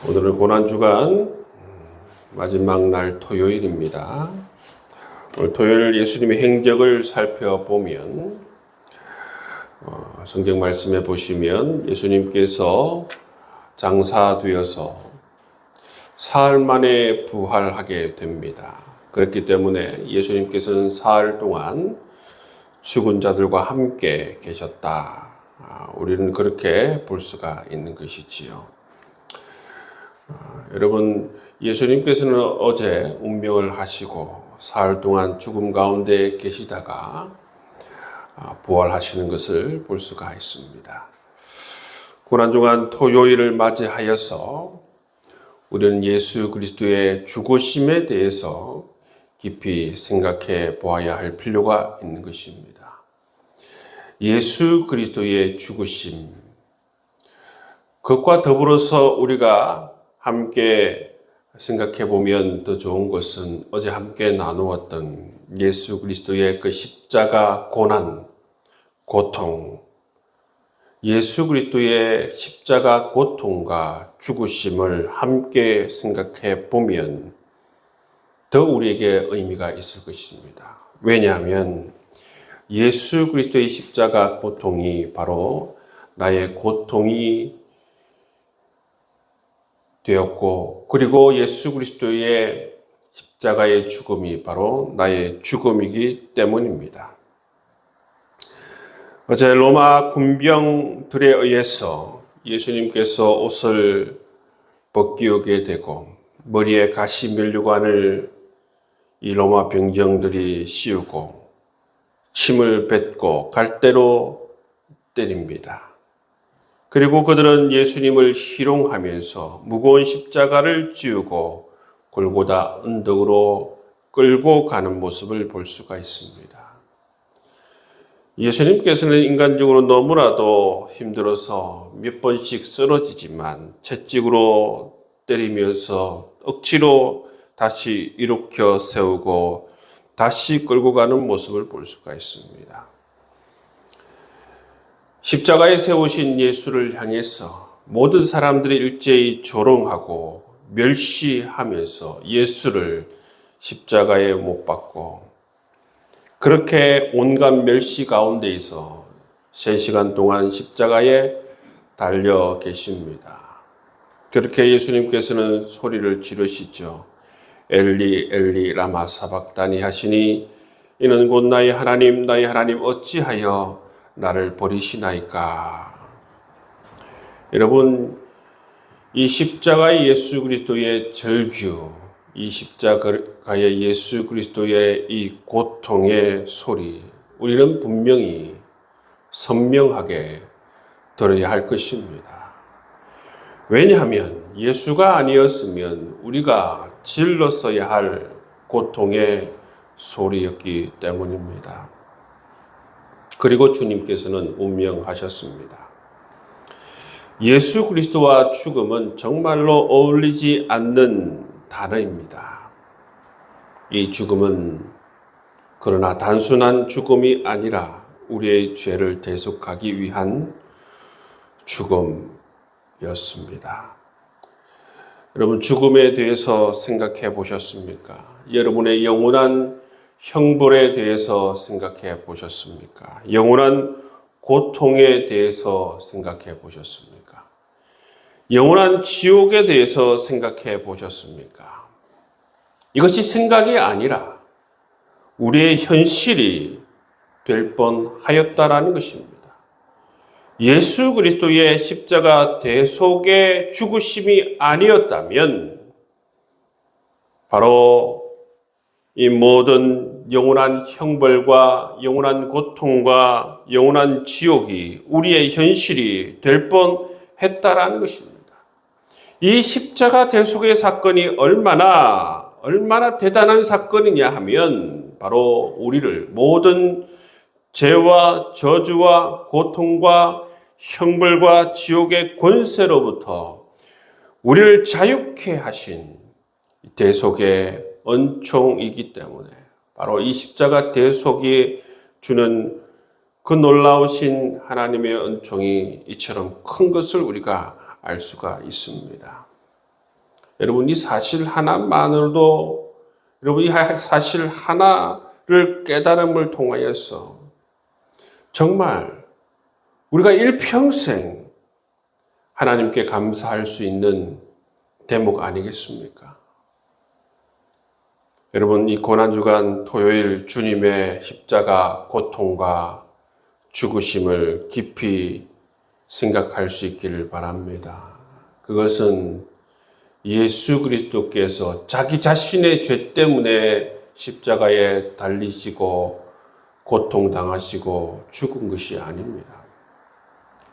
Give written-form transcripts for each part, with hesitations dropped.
오늘은 고난주간 마지막 날 토요일입니다. 오늘 토요일 예수님의 행적을 살펴보면 성경 말씀에 보시면 예수님께서 장사되어서 사흘 만에 부활하게 됩니다. 그렇기 때문에 예수님께서는 사흘 동안 죽은 자들과 함께 계셨다. 우리는 그렇게 볼 수가 있는 것이지요. 여러분, 예수님께서는 어제 운명을 하시고 사흘 동안 죽음 가운데 계시다가 부활하시는 것을 볼 수가 있습니다. 고난주간 토요일을 맞이하여서 우리는 예수 그리스도의 죽으심에 대해서 깊이 생각해 보아야 할 필요가 있는 것입니다. 예수 그리스도의 죽으심, 그것과 더불어서 우리가 함께 생각해 보면 더 좋은 것은 어제 함께 나누었던 예수 그리스도의 그 십자가 고난, 고통, 예수 그리스도의 십자가 고통과 죽으심을 함께 생각해 보면 더 우리에게 의미가 있을 것입니다. 왜냐하면 예수 그리스도의 십자가 고통이 바로 나의 고통이 되었고, 그리고 예수 그리스도의 십자가의 죽음이 바로 나의 죽음이기 때문입니다. 어제 로마 군병들에 의해서 예수님께서 옷을 벗기우게 되고 머리에 가시 면류관을 이 로마 병정들이 씌우고 침을 뱉고 갈대로 때립니다. 그리고 그들은 예수님을 희롱하면서 무거운 십자가를 지우고 골고다 언덕으로 끌고 가는 모습을 볼 수가 있습니다. 예수님께서는 인간적으로 너무나도 힘들어서 몇 번씩 쓰러지지만 채찍으로 때리면서 억지로 다시 일으켜 세우고 다시 끌고 가는 모습을 볼 수가 있습니다. 십자가에 세우신 예수를 향해서 모든 사람들이 일제히 조롱하고 멸시하면서 예수를 십자가에 못 박고 그렇게 온갖 멸시 가운데에서 3시간 동안 십자가에 달려 계십니다. 그렇게 예수님께서는 소리를 지르시죠. 엘리 엘리 라마 사박다니 하시니 이는 곧 나의 하나님 어찌하여 나를 버리시나이까. 여러분, 이 십자가의 예수 그리스도의 절규, 이 십자가의 예수 그리스도의 이 고통의 소리, 우리는 분명히 선명하게 들어야 할 것입니다. 왜냐하면 예수가 아니었으면 우리가 질렀어야 할 고통의 소리였기 때문입니다. 그리고 주님께서는 운명하셨습니다. 예수 그리스도와 죽음은 정말로 어울리지 않는 단어입니다. 이 죽음은 그러나 단순한 죽음이 아니라 우리의 죄를 대속하기 위한 죽음이었습니다. 여러분, 죽음에 대해서 생각해 보셨습니까? 여러분의 영원한 형벌에 대해서 생각해 보셨습니까? 영원한 고통에 대해서 생각해 보셨습니까? 영원한 지옥에 대해서 생각해 보셨습니까? 이것이 생각이 아니라 우리의 현실이 될 뻔하였다라는 것입니다. 예수 그리스도의 십자가 대속의 죽으심이 아니었다면 바로 이 모든 영원한 형벌과 영원한 고통과 영원한 지옥이 우리의 현실이 될 뻔했다라는 것입니다. 이 십자가 대속의 사건이 얼마나 대단한 사건이냐 하면 바로 우리를 모든 죄와 저주와 고통과 형벌과 지옥의 권세로부터 우리를 자유케 하신 대속의 은총이기 때문에 바로 이 십자가 대속이 주는 그 놀라우신 하나님의 은총이 이처럼 큰 것을 우리가 알 수가 있습니다. 여러분, 이 사실 하나만으로도, 여러분, 이 사실 하나를 깨달음을 통하여서 정말 우리가 일평생 하나님께 감사할 수 있는 대목 아니겠습니까? 여러분, 이 고난주간 토요일 주님의 십자가 고통과 죽으심을 깊이 생각할 수 있기를 바랍니다. 그것은 예수 그리스도께서 자기 자신의 죄 때문에 십자가에 달리시고 고통당하시고 죽은 것이 아닙니다.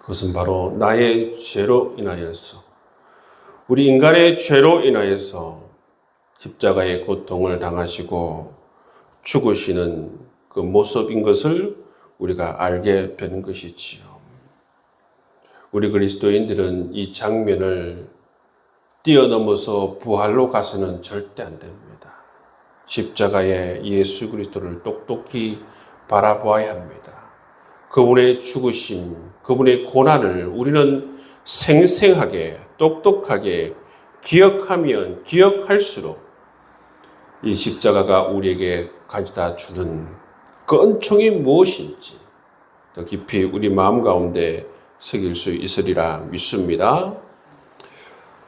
그것은 바로 나의 죄로 인하여서, 우리 인간의 죄로 인하여서 십자가의 고통을 당하시고 죽으시는 그 모습인 것을 우리가 알게 되는 것이지요. 우리 그리스도인들은 이 장면을 뛰어넘어서 부활로 가서는 절대 안 됩니다. 십자가에 예수 그리스도를 똑똑히 바라보아야 합니다. 그분의 죽으심, 그분의 고난을 우리는 생생하게, 똑똑하게 기억하면 기억할수록 이 십자가가 우리에게 가져다 주는 그 은총이 무엇인지 더 깊이 우리 마음 가운데 새길 수 있으리라 믿습니다.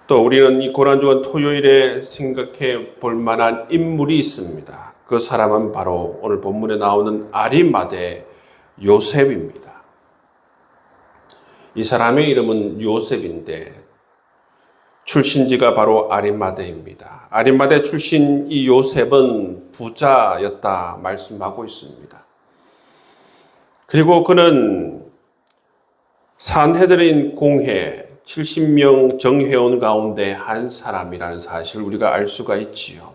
또 우리는 이 고난주간 토요일에 생각해 볼 만한 인물이 있습니다. 그 사람은 바로 오늘 본문에 나오는 아리마대 요셉입니다. 이 사람의 이름은 요셉인데 출신지가 바로 아리마대입니다. 아리마대 출신 이 요셉은 부자였다 말씀하고 있습니다. 그리고 그는 산헤드린 공회 70명 정회원 가운데 한 사람이라는 사실을 우리가 알 수가 있지요.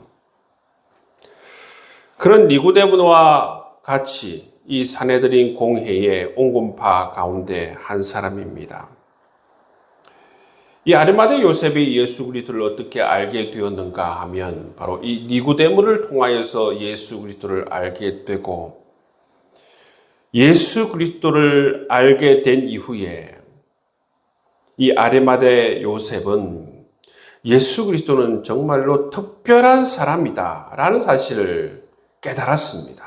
그런 니고데모와 같이 이 산헤드린 공회의 온건파 가운데 한 사람입니다. 이 아리마대 요셉이 예수 그리스도를 어떻게 알게 되었는가 하면 바로 이 니고데모를 통하여서 예수 그리스도를 알게 되고, 예수 그리스도를 알게 된 이후에 이 아리마대 요셉은 예수 그리스도는 정말로 특별한 사람이다 라는 사실을 깨달았습니다.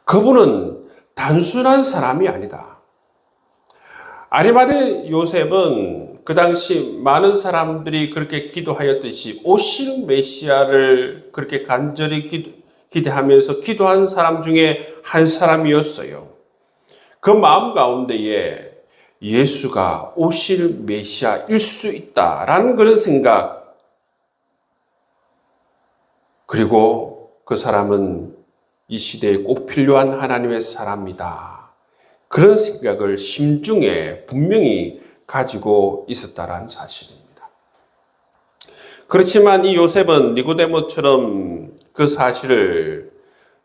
그분은 단순한 사람이 아니다. 아리마대 요셉은 그 당시 많은 사람들이 그렇게 기도하였듯이 오실 메시아를 그렇게 간절히 기대하면서 기도한 사람 중에 한 사람이었어요. 그 마음 가운데에 예수가 오실 메시아일 수 있다라는 그런 생각, 그리고 그 사람은 이 시대에 꼭 필요한 하나님의 사람이다, 그런 생각을 심중에 분명히 가지고 있었다라는 사실입니다. 그렇지만 이 요셉은 니고데모처럼 그 사실을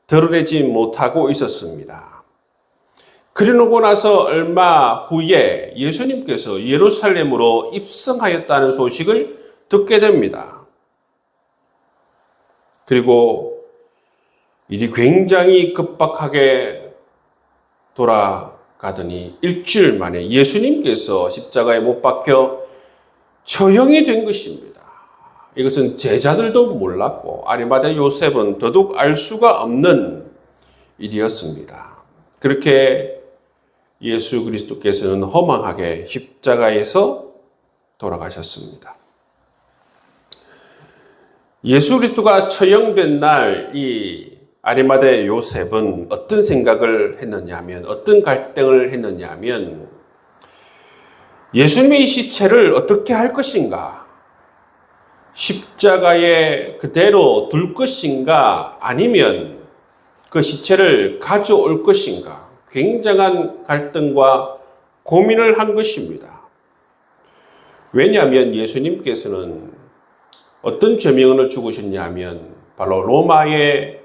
드러내지 못하고 있었습니다. 그러고 나서 얼마 후에 예수님께서 예루살렘으로 입성하였다는 소식을 듣게 됩니다. 그리고 일이 굉장히 급박하게 돌아가더니 일주일 만에 예수님께서 십자가에 못 박혀 처형이 된 것입니다. 이것은 제자들도 몰랐고 아리마대 요셉은 더더욱 알 수가 없는 일이었습니다. 그렇게 예수 그리스도께서는 허망하게 십자가에서 돌아가셨습니다. 예수 그리스도가 처형된 날 이 아리마대 요셉은 어떤 생각을 했느냐 하면, 어떤 갈등을 했느냐 하면, 예수님의 시체를 어떻게 할 것인가? 십자가에 그대로 둘 것인가? 아니면 그 시체를 가져올 것인가? 굉장한 갈등과 고민을 한 것입니다. 왜냐하면 예수님께서는 어떤 죄명을 죽으셨냐 하면 바로 로마의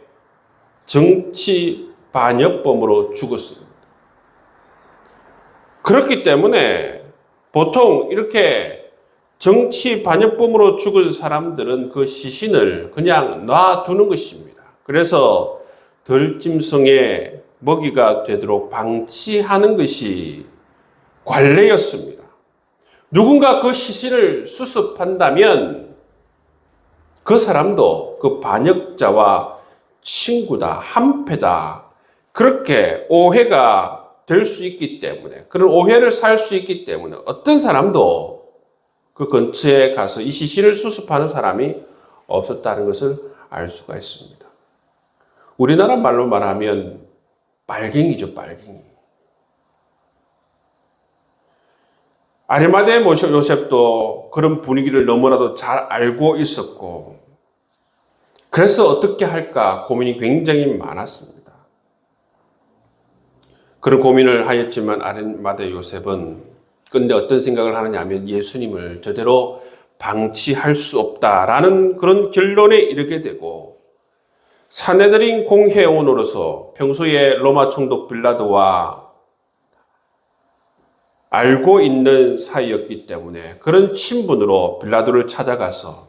정치 반역범으로 죽었습니다. 그렇기 때문에 보통 이렇게 정치 반역범으로 죽은 사람들은 그 시신을 그냥 놔두는 것입니다. 그래서 들짐승의 먹이가 되도록 방치하는 것이 관례였습니다. 누군가 그 시신을 수습한다면 그 사람도 그 반역자와 친구다, 한패다, 그렇게 오해가 될 수 있기 때문에, 그런 오해를 살 수 있기 때문에 어떤 사람도 그 근처에 가서 이 시신을 수습하는 사람이 없었다는 것을 알 수가 있습니다. 우리나라 말로 말하면 빨갱이죠, 빨갱이. 아리마대 요셉도 그런 분위기를 너무나도 잘 알고 있었고, 그래서 어떻게 할까 고민이 굉장히 많았습니다. 그런 고민을 하였지만 아리마대 요셉은 근데 어떤 생각을 하느냐 하면 예수님을 저대로 방치할 수 없다라는 그런 결론에 이르게 되고, 산헤드린 공회원으로서 평소에 로마 총독 빌라도와 알고 있는 사이였기 때문에 그런 친분으로 빌라도를 찾아가서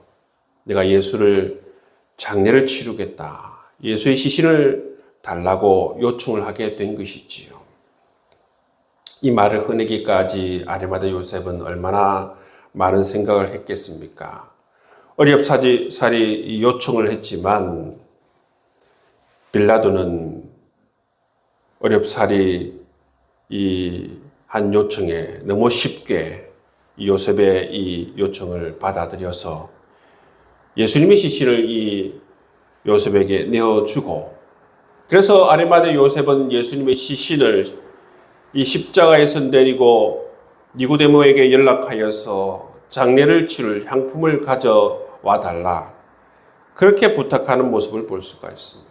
내가 예수를 장례를 치르겠다, 예수의 시신을 달라고 요청을 하게 된 것이지요. 이 말을 꺼내기까지 아리마대 요셉은 얼마나 많은 생각을 했겠습니까? 어렵사리 요청을 했지만 빌라도는 어렵사리 한 요청에 너무 쉽게 요셉의 이 요청을 받아들여서 예수님의 시신을 이 요셉에게 내어주고, 그래서 아리마대 요셉은 예수님의 시신을 이 십자가에서 내리고 니고데모에게 연락하여서 장례를 치를 향품을 가져와 달라, 그렇게 부탁하는 모습을 볼 수가 있습니다.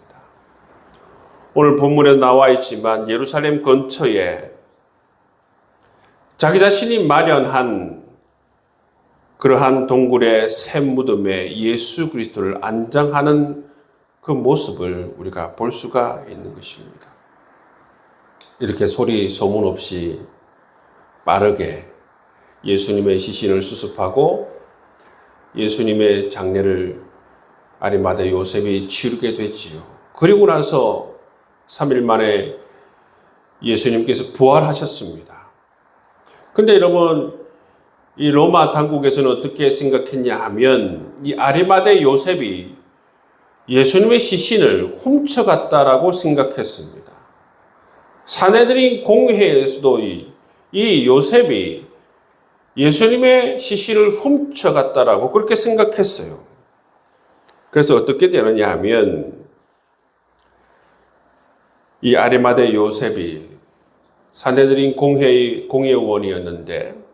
오늘 본문에 나와 있지만 예루살렘 근처에 자기 자신이 마련한 그러한 동굴의 새 무덤에 예수 그리스도를 안장하는 그 모습을 우리가 볼 수가 있는 것입니다. 이렇게 소리 소문 없이 빠르게 예수님의 시신을 수습하고 예수님의 장례를 아리마대 요셉이 치르게 되지요. 그리고 나서 3일 만에 예수님께서 부활하셨습니다. 근데 여러분, 이 로마 당국에서는 어떻게 생각했냐 하면 이 아리마대 요셉이 예수님의 시신을 훔쳐갔다라고 생각했습니다. 산헤드린 공회에서도 이 요셉이 예수님의 시신을 훔쳐갔다라고 그렇게 생각했어요. 그래서 어떻게 되느냐 하면 이 아리마대 요셉이 산헤드린 공회의 공회원이었는데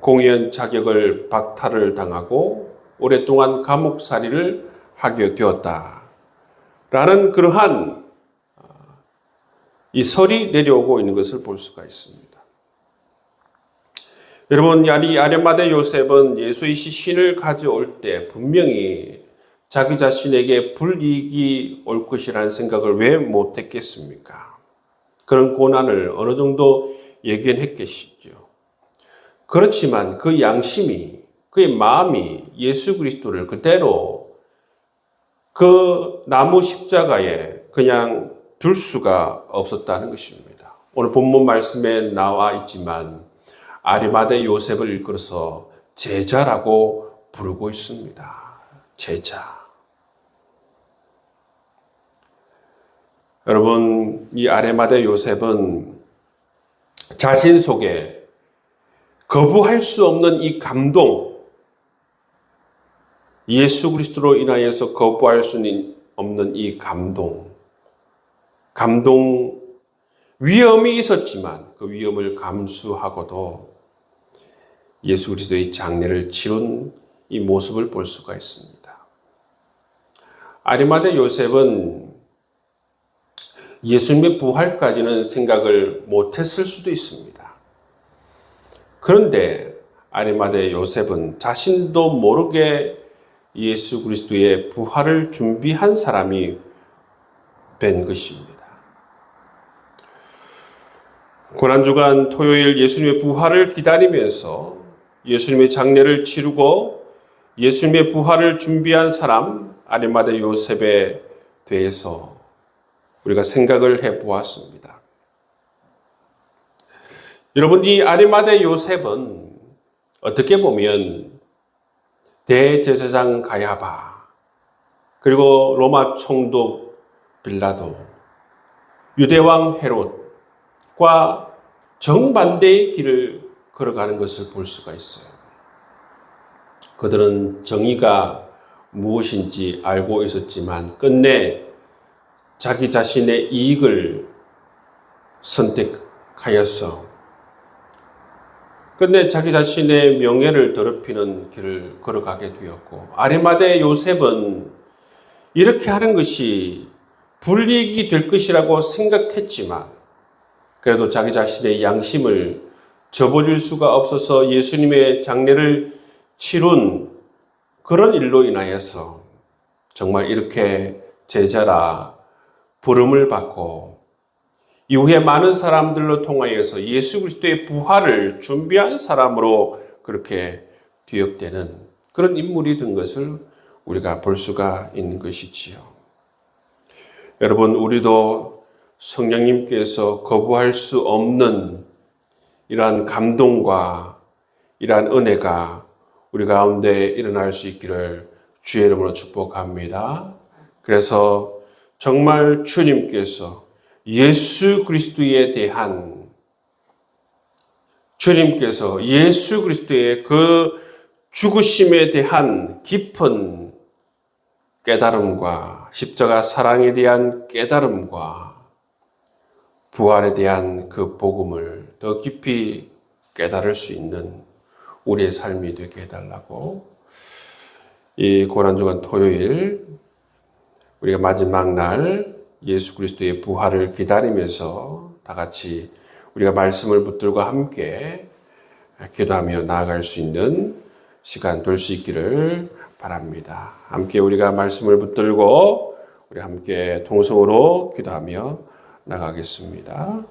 공회원 자격을 박탈을 당하고 오랫동안 감옥살이를 하게 되었다라는 그러한 이 설이 내려오고 있는 것을 볼 수가 있습니다. 여러분, 이 아리마대 요셉은 예수의 시신을 가져올 때 분명히 자기 자신에게 불이익이 올 것이라는 생각을 왜 못했겠습니까? 그런 고난을 어느 정도 예견했겠죠. 그렇지만 그 양심이, 그의 마음이 예수 그리스도를 그대로 그 나무 십자가에 그냥 둘 수가 없었다는 것입니다. 오늘 본문 말씀에 나와 있지만 아리마대 요셉을 일컬어서 제자라고 부르고 있습니다. 제자. 여러분, 이 아리마대 요셉은 자신 속에 거부할 수 없는 이 감동, 예수 그리스도로 인하여서 거부할 수 없는 이 감동 위험이 있었지만 그 위험을 감수하고도 예수 그리스도의 장례를 치른 이 모습을 볼 수가 있습니다. 아리마대 요셉은 예수님의 부활까지는 생각을 못했을 수도 있습니다. 그런데 아리마대 요셉은 자신도 모르게 예수 그리스도의 부활을 준비한 사람이 된 것입니다. 고난주간 토요일 예수님의 부활을 기다리면서 예수님의 장례를 치르고 예수님의 부활을 준비한 사람 아리마대 요셉에 대해서 우리가 생각을 해보았습니다. 여러분, 이 아리마대 요셉은 어떻게 보면 대제사장 가야바, 그리고 로마 총독 빌라도, 유대왕 헤롯과 정반대의 길을 걸어가는 것을 볼 수가 있어요. 그들은 정의가 무엇인지 알고 있었지만 끝내 자기 자신의 이익을 선택하여서 끝내 자기 자신의 명예를 더럽히는 길을 걸어가게 되었고, 아리마대 요셉은 이렇게 하는 것이 불이익이 될 것이라고 생각했지만 그래도 자기 자신의 양심을 저버릴 수가 없어서 예수님의 장례를 치룬 그런 일로 인하여서 정말 이렇게 제자라 부름을 받고 이후에 많은 사람들로 통하여서 예수 그리스도의 부활을 준비한 사람으로 그렇게 기억되는 그런 인물이 된 것을 우리가 볼 수가 있는 것이지요. 여러분, 우리도 성령님께서 거부할 수 없는 이러한 감동과 이러한 은혜가 우리 가운데 일어날 수 있기를 주의 이름으로 축복합니다. 그래서 정말 주님께서 예수 그리스도의 그 죽으심에 대한 깊은 깨달음과 십자가 사랑에 대한 깨달음과 부활에 대한 그 복음을 더 깊이 깨달을 수 있는 우리의 삶이 되게 해달라고, 이 고난주간 토요일 우리가 마지막 날 예수 그리스도의 부활을 기다리면서 다 같이 우리가 말씀을 붙들고 함께 기도하며 나아갈 수 있는 시간 될 수 있기를 바랍니다. 함께 우리가 말씀을 붙들고 우리 함께 통성으로 기도하며 나가겠습니다.